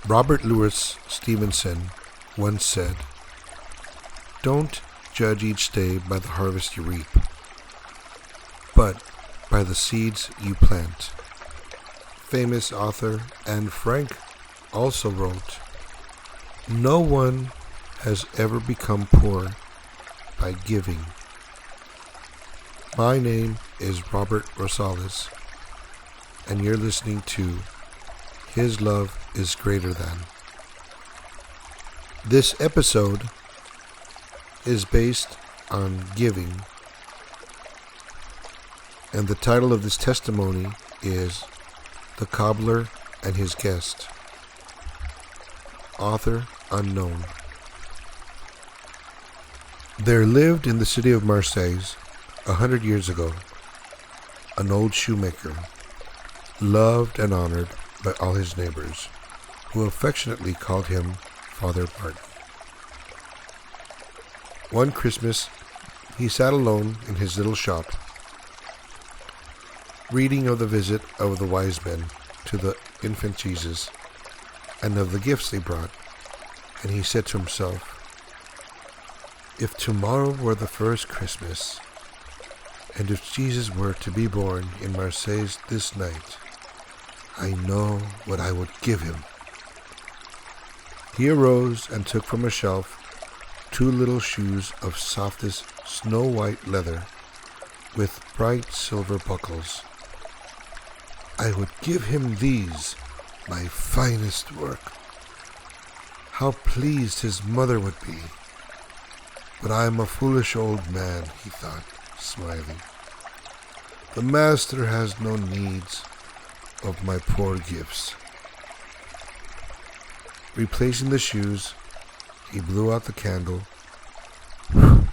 Robert Louis Stevenson once said, "Don't judge each day by the harvest you reap, but by the seeds you plant." Famous author Anne Frank also wrote, "No one has ever become poor by giving." My name is Robert Rosales, and you're listening to His Love is Greater Than. This episode is based on giving, and the title of this testimony is The Cobbler and His Guest. Author unknown. There lived in the city of Marseille 100 years ago an old shoemaker, loved and honored by all his neighbors, who affectionately called him Father Martin. One Christmas, he sat alone in his little shop, reading of the visit of the wise men to the infant Jesus and of the gifts they brought, and he said to himself, "If tomorrow were the first Christmas, and if Jesus were to be born in Marseille this night, I know what I would give him." He arose and took from a shelf 2 little shoes of softest snow-white leather with bright silver buckles. "I would give him these, my finest work. How pleased his mother would be. But I am a foolish old man," he thought, smiling. "The master has no needs of my poor gifts." Replacing the shoes, he blew out the candle and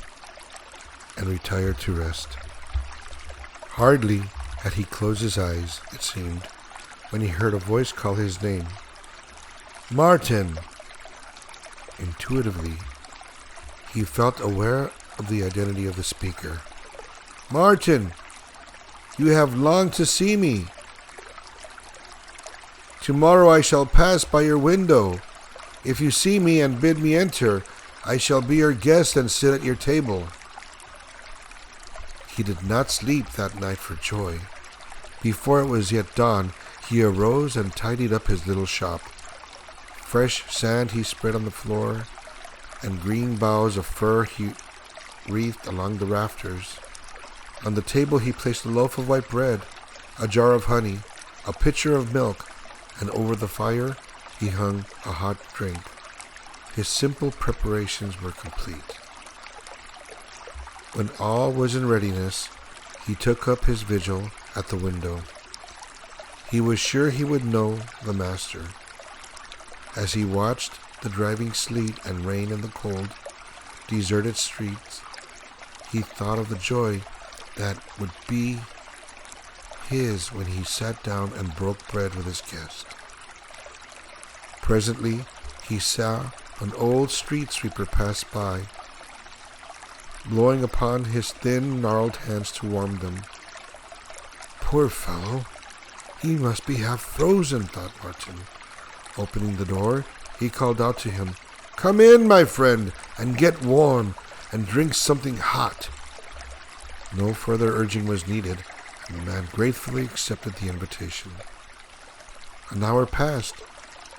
retired to rest. Hardly had he closed his eyes, it seemed, when he heard a voice call his name. "Martin!" Intuitively, he felt aware of the identity of the speaker. "Martin, you have longed to see me. Tomorrow I shall pass by your window. If you see me and bid me enter, I shall be your guest and sit at your table." He did not sleep that night for joy. Before it was yet dawn, he arose and tidied up his little shop. Fresh sand he spread on the floor, and green boughs of fir he wreathed along the rafters. On the table he placed a loaf of white bread, a jar of honey, a pitcher of milk, and over the fire he hung a hot drink. His simple preparations were complete. When all was in readiness, he took up his vigil at the window. He was sure he would know the master. As he watched the driving sleet and rain in the cold, deserted streets, he thought of the joy that would be his when he sat down and broke bread with his guest. Presently, he saw an old street sweeper pass by, blowing upon his thin, gnarled hands to warm them. "Poor fellow, he must be half frozen," thought Martin. Opening the door, he called out to him, "Come in, my friend, and get warm, and drink something hot." No further urging was needed, and the man gratefully accepted the invitation. An hour passed,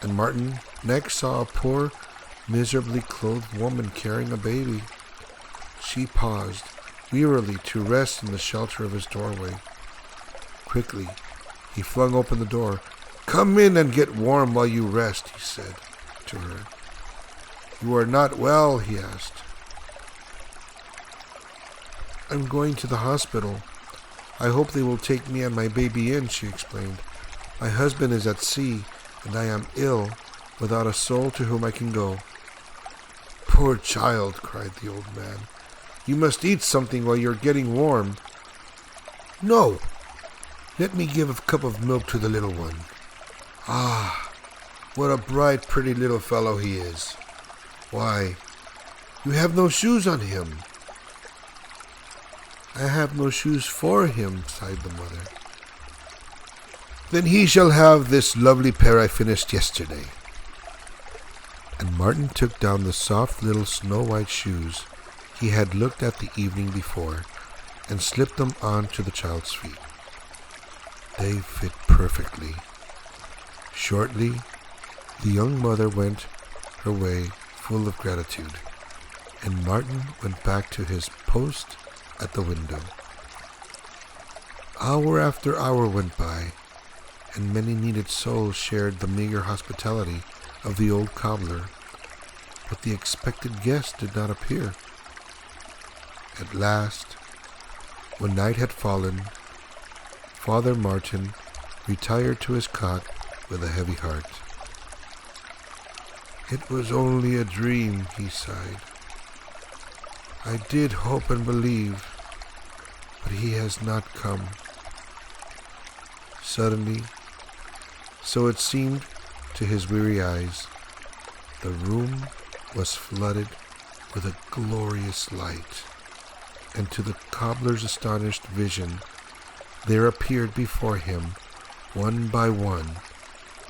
and Martin next saw a poor, miserably clothed woman carrying a baby. She paused wearily to rest in the shelter of his doorway. Quickly, he flung open the door. "Come in and get warm while you rest," he said to her. "You are not well?" he asked. "I'm going to the hospital. I hope they will take me and my baby in," she explained. "My husband is at sea, and I am ill, without a soul to whom I can go." "Poor child," cried the old man. "You must eat something while you're getting warm." "No. Let me give a cup of milk to the little one. Ah, what a bright, pretty little fellow he is. Why, you have no shoes on him." "I have no shoes for him," sighed the mother. "Then he shall have this lovely pair I finished yesterday." And Martin took down the soft little snow-white shoes he had looked at the evening before and slipped them onto the child's feet. They fit perfectly. Shortly, the young mother went her way full of gratitude, and Martin went back to his post at the window. Hour after hour went by, and many needed souls shared the meager hospitality of the old cobbler, but the expected guest did not appear. At last, when night had fallen, Father Martin retired to his cot with a heavy heart. "It was only a dream," he sighed. "I did hope and believe, but he has not come." Suddenly, so it seemed to his weary eyes, the room was flooded with a glorious light, and to the cobbler's astonished vision, there appeared before him, one by one,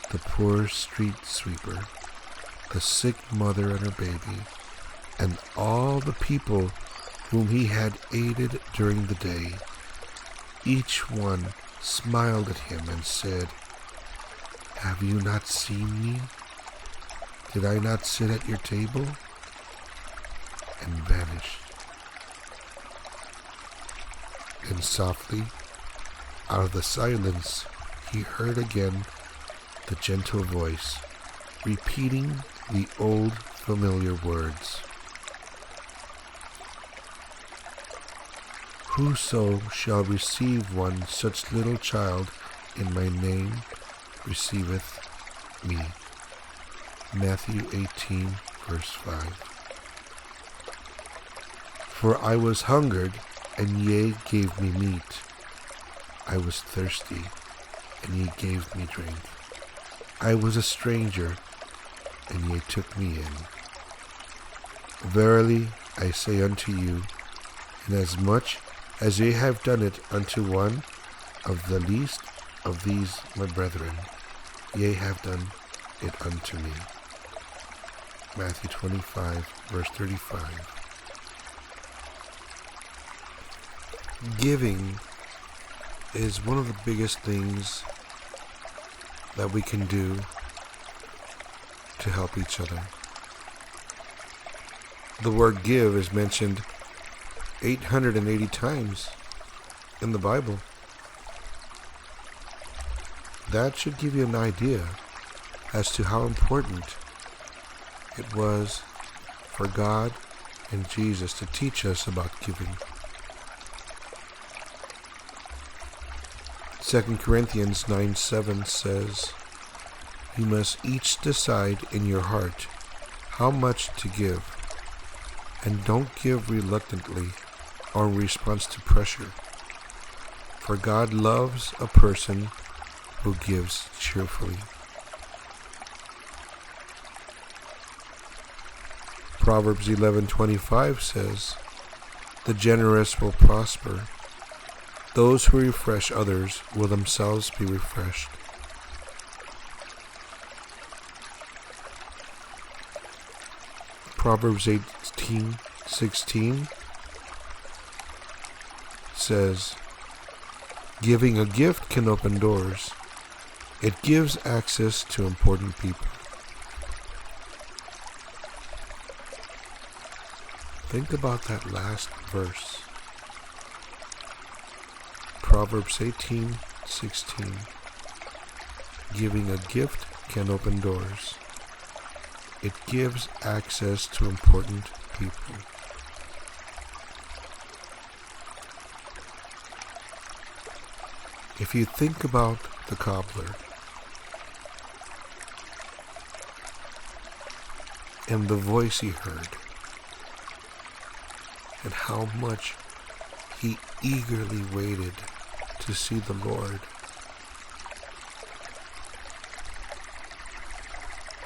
the poor street sweeper, the sick mother and her baby, and all the people whom he had aided during the day. Each one smiled at him and said, "Have you not seen me? Did I not sit at your table?" and vanished. And softly, out of the silence, he heard again the gentle voice, repeating the old familiar words. "Whoso shall receive one such little child in my name receiveth me." Matthew 18, verse 5. "For I was hungered, and ye gave me meat. I was thirsty, and ye gave me drink. I was a stranger, and ye took me in. Verily I say unto you, inasmuch as ye have done it unto one of the least of these my brethren, ye have done it unto me." Matthew 25, verse 35. Giving is one of the biggest things that we can do to help each other. The word give is mentioned 880 times in the Bible. That should give you an idea as to how important it was for God and Jesus to teach us about giving. 2 Corinthians 9:7 says, "You must each decide in your heart how much to give, and don't give reluctantly or in response to pressure, for God loves a person who gives cheerfully." Proverbs 11:25 says, "The generous will prosper. Those who refresh others will themselves be refreshed." Proverbs 18:16 says, "Giving a gift can open doors. It gives access to important people." Think about that last verse. Proverbs 18:16. Giving a gift can open doors. It gives access to important people. If you think about the cobbler and the voice he heard, and how much he eagerly waited to see the Lord,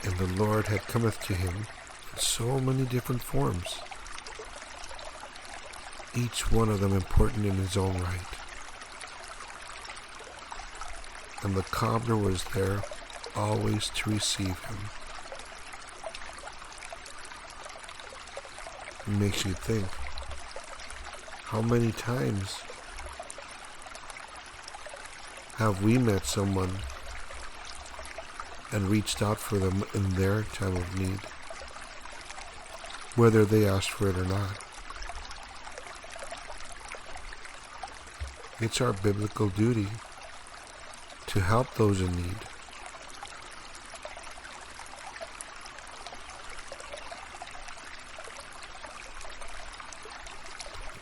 and the Lord had cometh to him in so many different forms, each one of them important in his own right. And the cobbler was there always to receive him. It makes you think, how many times have we met someone and reached out for them in their time of need, whether they asked for it or not? It's our biblical duty to help those in need.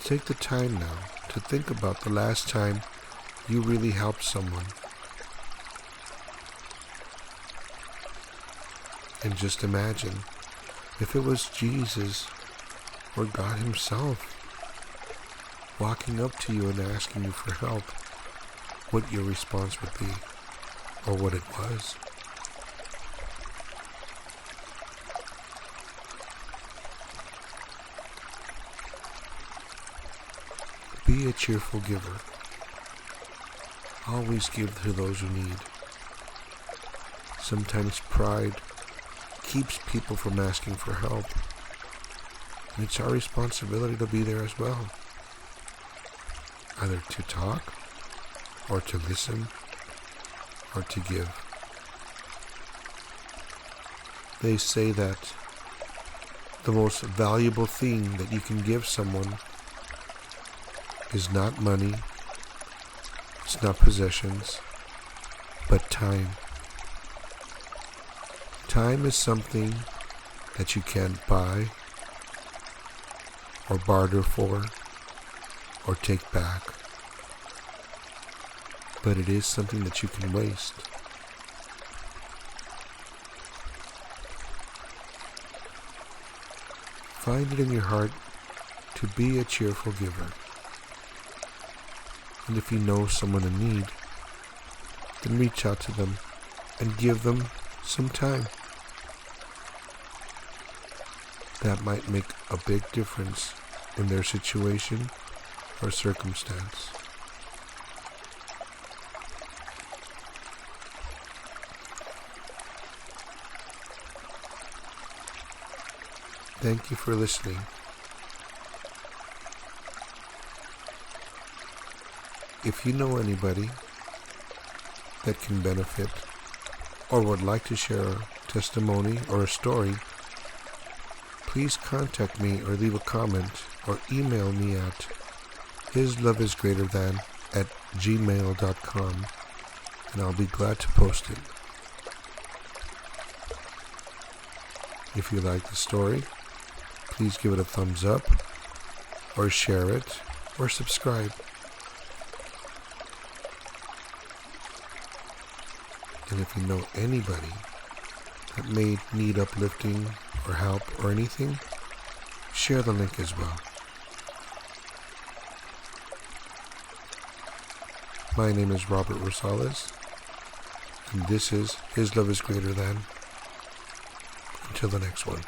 Take the time now to think about the last time you really helped someone. And just imagine if it was Jesus or God Himself walking up to you and asking you for help, what your response would be, or what it was. Be a cheerful giver. Always give to those who need. Sometimes pride keeps people from asking for help, and it's our responsibility to be there as well. Either to talk, or to listen, or to give. They say that the most valuable thing that you can give someone is not money, it's not possessions, but time. Time is something that you can't buy, or barter for, or take back. But it is something that you can waste. Find it in your heart to be a cheerful giver. And if you know someone in need, then reach out to them and give them some time. That might make a big difference in their situation or circumstance. Thank you for listening. If you know anybody that can benefit or would like to share a testimony or a story, please contact me or leave a comment or email me at hisloveisgreaterthan@gmail.com, and I'll be glad to post it. If you like the story, please give it a thumbs up, or share it, or subscribe. And if you know anybody that may need uplifting or help or anything, share the link as well. My name is Robert Rosales, and this is His Love is Greater Than. Until the next one.